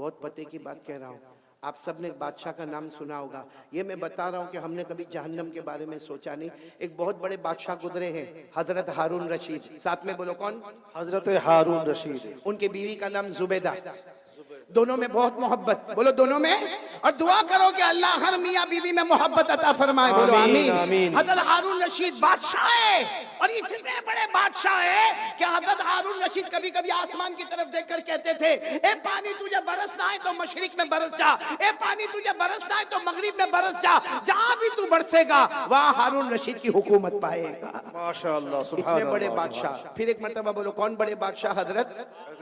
बहुत पते की बात कह रहा हूँ। आप सबने बादशाह का नाम सुना होगा। ये मैं बता रहा हूँ कि हमने कभी जहन्नम के बारे में सोचा नहीं। एक बहुत बड़े बादशाह गुजरे हैं, हजरत हारून रशीद। साथ में बोलो कौन? हजरत हारून रशीद। उनके बीवी का नाम जुबैदा। दोनों में बहुत मोहब्बत, बोलो दोनों में। और दुआ करो कि अल्लाह हर मियाँ बीवी में मोहब्बत अता फरमाए, बोलो आमीन, आमीन। हजरत हारून रशीद बादशाह है, और इतने बड़े बादशाह है कि हजरत हारून रशीद कभी कभी आसमान की तरफ देखकर कहते थे, ए पानी तुझे बरसना है तो मशरिक में बरस जा, ए पानी तुझे बरसना है तो मगरिब में बरस जा, जहां भी तू बरसेगा वहां हारून रशीद की हुकूमत पाएगा। माशाअल्लाह, सुभान इतने बड़े अल्लाह, बादशाह। फिर एक मर्तबा बोलो कौन बड़े बादशाह? हजरत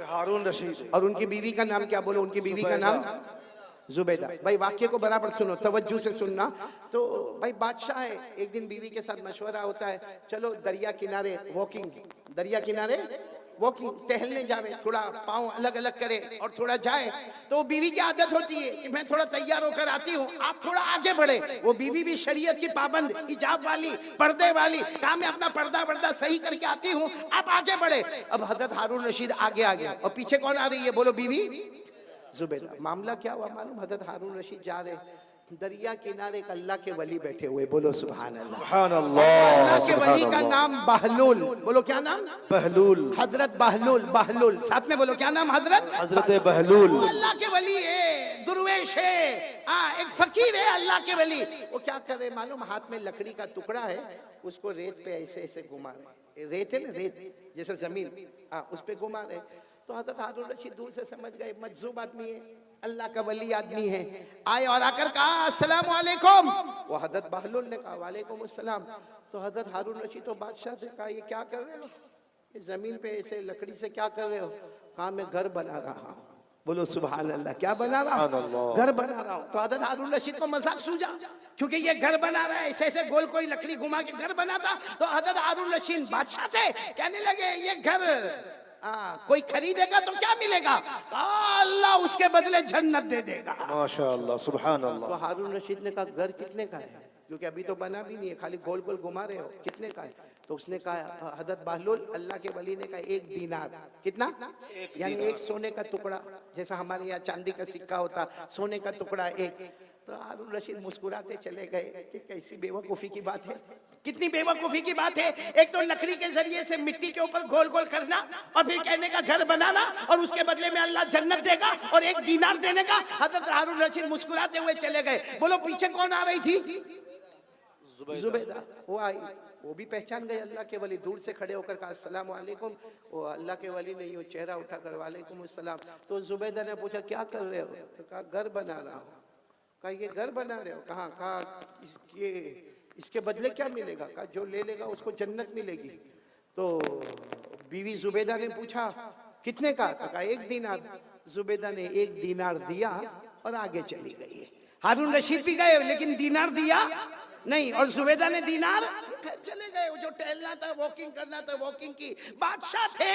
हारून रशीद। और उनकी बीवी का नाम क्या? बोलो उनकी बीवी का नाम जुबैदा। भाई वाक्य को बराबर सुनो, तवज्जो से सुनना। तो भाई बादशाह है, एक दिन बीवी के साथ मशवरा होता है, चलो दरिया किनारे वॉकिंग, दरिया किनारे वॉकिंग, टहलने जावे, थोड़ा पाँव अलग अलग करे और थोड़ा जाए। तो बीवी की आदत होती है कि मैं थोड़ा तैयार होकर आती हूँ, आप थोड़ा आगे बढ़े। वो बीवी भी शरीयत की पाबंद, हिजाब वाली, पर्दे वाली, कहा मैं अपना पर्दा सही करके आती हूँ, आप आगे बढ़े। अब हजरत हारून रशीद आगे आ गया, और पीछे कौन आ रही है? बोलो बीवी जुबैदा। मामला क्या हुआ मालूम? हजरत हारून रशीद जा रहे, दरिया किनारे एक अल्लाह के वली बैठे हुए, बोलो सुभान अल्लाह, सुभान अल्लाह। अल्लाह के वली का नाम बहलूल, बोलो क्या नाम? बहलूल, हजरत बहलूल। बहलूल साथ में बोलो क्या नाम? हजरत हजरत बहलूल। अल्लाह के वली है, दुर्वेश है, एक फकीर है अल्लाह के वली। वो क्या कर रहे मालूम? हाथ में लकड़ी का टुकड़ा है, उसको रेत पे ऐसे ऐसे घुमा रहे। रेत है ना, रेत जैसे जमीन, उस पे घुमा रहे। तो हजरत हारून रशीद दूर से समझ गए मजजूब आदमी है, अल्लाह का वली आदमी है। आए और आकर कहा अस्सलाम वालेकुम। वो हजरत बहलूल ने कहा वालेकुम अस्सलाम। तो हजरत हारून रशीद तो बादशाह से कहा ये क्या कर रहे हो? ये जमीन पे ऐसे लकड़ी से क्या कर रहे हो? कहा मैं घर बना रहा हूँ, बोलो सुभान अल्लाह। क्या बना रहा हूँ? घर बना रहा हूँ। तो हजरत हारून रशीद को मजाक सूझा, क्योंकि ये घर बना रहा है, ऐसे ऐसे गोल कोई लकड़ी घुमा के घर बनाता। तो हजरत हारून रशीद बादशाह थे, कहने लगे ये घर कोई खरीदेगा तो क्या मिलेगा? अल्लाह उसके बदले जन्नत दे देगा। माशाअल्लाह, सुभान अल्लाह। तो हारून रशीद ने कहा घर कितने का है? क्योंकि अभी तो बना भी नहीं है, खाली गोल गोल घुमा रहे हो, कितने का है? तो उसने कहा, हजरत बहलूल अल्लाह के वली ने कहा 1 दीनार। कितना? यानी एक सोने का टुकड़ा, जैसा हमारे यहाँ चांदी का सिक्का होता, सोने का टुकड़ा एक। तो हारून रशीद मुस्कुराते चले गए कि कैसी बेवकूफी की बात है, कितनी बेवकूफी की बात है। एक तो लकड़ी के जरिए से मिट्टी के ऊपर गोल गोल करना, और फिर कहने का घर बनाना, और उसके बदले में अल्लाह जन्नत देगा, और 1 दीनार देने का। हजरत हारून रशीद मुस्कुराते हुए चले गए। बोलो पीछे कौन आ रही थी? जुबैदा। वो आई, वो भी पहचान गए अल्लाह के वली, दूर से खड़े होकर कहा अस्सलाम वालेकुम। वो अल्लाह के वली नहीं, वो चेहरा उठाकर वालेकुम अस्सलाम। तो जुबैदा ने पूछा क्या कर रहे हो? तो कहा घर बना रहा हूँ। कहा ये घर बना रहे हो? कहा इसके बदले क्या मिलेगा? कहा जो ले लेगा उसको जन्नत मिलेगी। तो बीवी जुबैदा ने पूछा कितने का? तो कहा 1 दीनार। जुबैदा ने 1 दीनार दिया और आगे चली गई। हारून रशीद भी गए लेकिन दीनार दिया नहीं, और जुबैदा ने दीनार घर चले गए। वो जो टहलना था, वॉकिंग करना था, वॉकिंग की। बादशाह थे,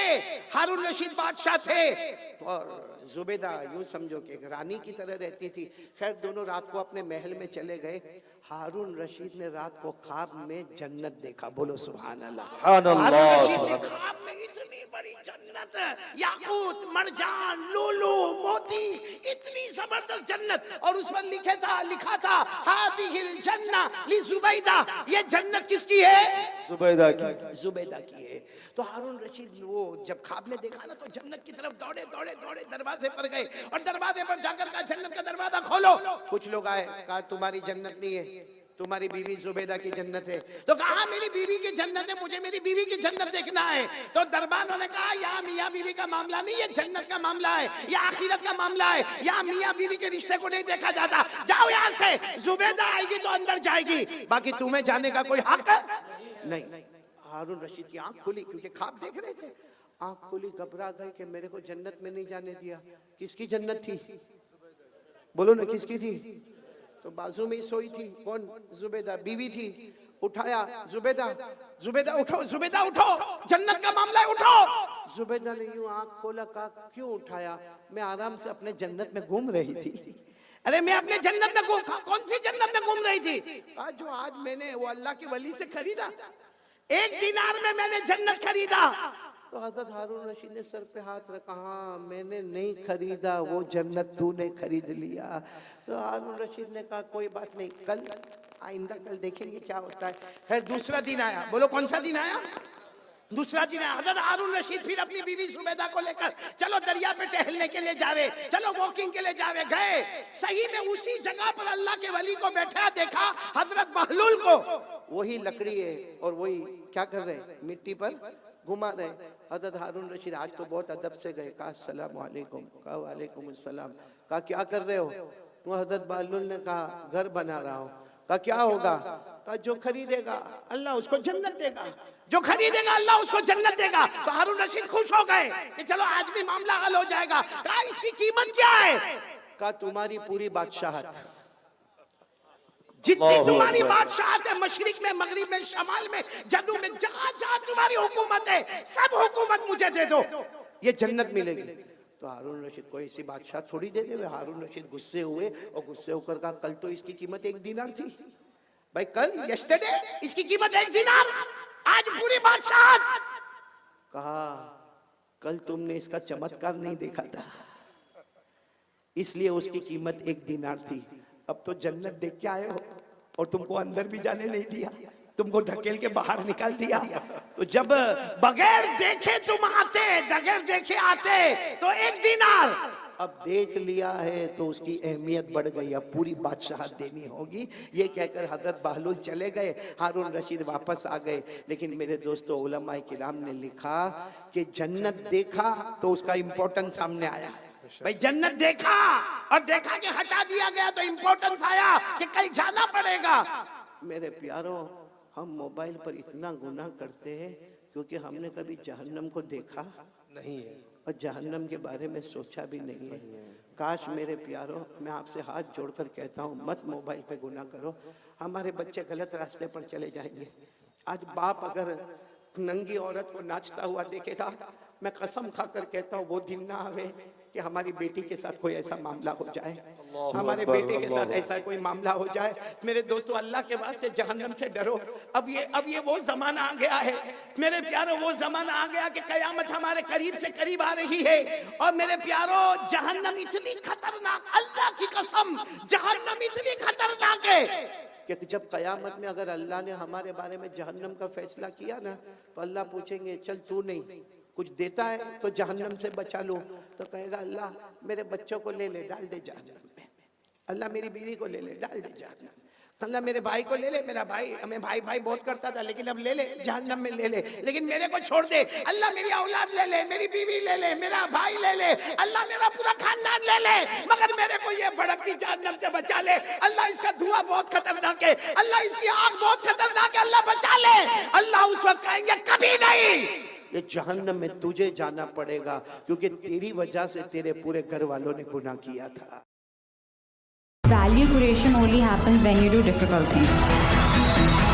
हारून रशीद बादशाह थे, और जुबैदा यूं समझो कि एक रानी की तरह रहती थी। खैर दोनों रात को अपने महल में चले गए। हारून रशीद ने रात को ख्वाब में जन्नत देखा, बोलो सुभान अल्लाह। हारून रशीद ने ख्वाब में इतनी बड़ी जन्नत, याकूत, मरजान, लूलू, मोती, इतनी जबरदस्त जन्नत, और उस पर लिखा था हादिहिल जन्ना ली जुबैदा। ये जन्नत किसकी है? जुबैदा की। जुबैदा की है। तो हारून रशीद वो जब ख्वाब में देखा ना, तो जन्नत की तरफ दौड़े दौड़े दौड़े दरवाजे पर गए, और दरवाजे पर जाकर कहा जन्नत का दरवाजा खोलो। कुछ लोग आए, कहा तुम्हारी जन्नत नहीं है, तुम्हारी बीवी जुबैदा की जन्नत है। तो कहा मेरी बीवी की जन्नत है, मुझे मेरी बीवी की जन्नत देखना है। तो दरबार ने कहा यहाँ मियाँ बीवी का मामला नहीं है, जन्नत का मामला है, या आखिरत का मामला है। यहाँ मियाँ बीवी के रिश्ते को नहीं देखा जाता, जाओ यहाँ से। जुबैदा आएगी तो अंदर जाएगी, बाकी तुम्हें जाने का कोई हक नहीं। हारून रशीद की आंख खुली, क्योंकि ख्वाब देख रहे थे। आंख खुली, घबरा गए कि मेरे को जन्नत में नहीं जाने दिया। किसकी जन्नत थी? बोलो ना किसकी थी? तो बाजू में ही सोई थी। कौन? जुबैदा बीवी थी। उठाया, जुबैदा, जुबैदा उठो, जुबैदा उठो, जन्नत का मामला है, उठो। जुबैदा ने यूं आंख खोला, कहा क्यों उठाया? मैं आराम से अपने जन्नत में घूम रही थी। अरे मैं अपने जन्नत में कौन सी जन्नत में घूम रही थी? जो आज मैंने वो अल्लाह के वली से खरीदा, 1 दीनार में मैंने जन्नत खरीदा। तो हजरत हारून रशीद ने सर पे हाथ रखा, हाँ मैंने नहीं खरीदा, वो जन्नत तूने खरीद लिया। तो हारून रशीद ने कहा कोई बात नहीं, कल आइंदा कल देखेंगे क्या होता है। फिर दूसरा दिन आया, बोलो कौन सा दिन आया? दूसरा दिन आया। हजरत हारून रशीद फिर अपनी बीवी सुबैदा को लेकर चलो दरिया पे टहलने के लिए जावे, चलो वॉकिंग के लिए जावे। गए, सही में उसी जगह पर अल्लाह के वली को बैठा देखा, हजरत बहलूल को। वही लकड़ी है और वही क्या कर रहे, मिट्टी पर घुमा रहे। हजरत हारून रशीद आज तो बहुत अदब से गए, कहा अस्सलाम वालेकुम, कहा वालेकुम अस्सलाम। कहा क्या कर रहे हो? तो हजरत बहलूल ने कहा घर बना रहा हूँ। कहा क्या होगा? कहा जो खरीदेगा अल्लाह उसको जन्नत देगा, जो खरीदेगा अल्लाह उसको जन्नत देगा। तो हारून रशीद खुश हो गए कि चलो आज भी मामला हल हो जाएगा। कहा इसकी कीमत क्या है? कहा तुम्हारी पूरी बादशाहत, जितनी तुम्हारी बादशाहत है, मशरिक में, मगरिब में, शमाल में, जनूब में, जहां जहां तुम्हारी हुकूमत है, सब हुकूमत मुझे दे दो, ये जन्नत मिलेगी। तो हारून रशीद को ऐसी बादशाह थोड़ी दे दे। हारून रशीद गुस्से हुए और गुस्से होकर कहा कल तो इसकी कीमत 1 दीनार थी भाई, कल यस्टरडे इसकी कीमत 1 दीनार, आज पूरी बादशाह। कहा कल तुमने इसका चमत्कार नहीं देखा था, इसलिए उसकी कीमत 1 दीनार थी। अब तो जन्नत देख के आए हो और तुमको अंदर भी जाने नहीं दिया, तुमको ढकेल के बाहर निकाल दिया। तो जब बगैर देखे तुम आते, बगैर देखे आते तो 1 दीनार, अब देख लिया है तो उसकी अहमियत बढ़ गई, अब पूरी बादशाहत देनी होगी। ये कहकर हजरत बहलूल चले गए, हारून रशीद वापस आ गए। लेकिन मेरे दोस्तों, उलमाए किराम ने लिखा कि जन्नत देखा तो उसका इंपॉर्टेंस सामने आया। भाई जन्नत देखा और देखा कि हटा दिया गया तो इंपॉर्टेंस आया कि कल जाना पड़ेगा। मेरे प्यारों, हम मोबाइल पर इतना गुनाह करते हैं क्योंकि हमने कभी जहन्नम को देखा नहीं है और जहन्नम के बारे में सोचा भी नहीं है। काश मेरे प्यारों, मैं आपसे हाथ जोड़कर कहता हूँ मत मोबाइल पे गुनाह करो, हमारे बच्चे गलत रास्ते पर चले जाएंगे। आज बाप अगर नंगी औरत को नाचता हुआ देखेगा, मैं कसम खाकर कहता हूँ वो दिन ना आवे कि हमारी बेटी के साथ कोई ऐसा मामला हो जाए, हमारे बेटे के साथ ऐसा कोई मामला हो जाए। मेरे दोस्तों, अल्लाह के वास्ते जहन्नम से डरो। अब ये वो जमाना आ गया है मेरे प्यारों, वो जमाना आ गया कि कयामत हमारे करीब से करीब आ रही है। और मेरे प्यारों, जहन्नम इतनी खतरनाक, अल्लाह की कसम जहन्नम इतनी खतरनाक है कि जब कयामत में अगर अल्लाह ने हमारे बारे में जहन्नम का फैसला किया ना, तो अल्लाह पूछेंगे चल तू नहीं कुछ देता है तो जहन्नम से बचा लो। तो कहेगा अल्लाह मेरे बच्चों को ले ले डाल दे जहन्नम में, अल्लाह मेरी बीवी को ले ले डाल दे जहन्नम, अल्लाह मेरे भाई को ले ले, मेरा भाई हमें भाई भाई बहुत करता था लेकिन अब ले ले जहन्नम में ले ले, लेकिन मेरे को छोड़ दे, अल्लाह मेरी औलाद ले ले, मेरी बीवी ले ले, मेरा भाई ले ले, अल्लाह मेरा पूरा खानदान ले ले, मगर मेरे को ये भड़कती जहन्नम से बचा ले। अल्लाह इसका धुआं बहुत खतरनाक है, अल्लाह इसकी आग बहुत खतरनाक है, अल्लाह बचा ले। अल्लाह उस वक्त कहेंगे कभी नहीं, ये जहन्नम में तुझे जाना पड़ेगा क्योंकि तेरी वजह से तेरे पूरे घर वालों ने गुनाह किया था। Value creation only happens when you do difficult things.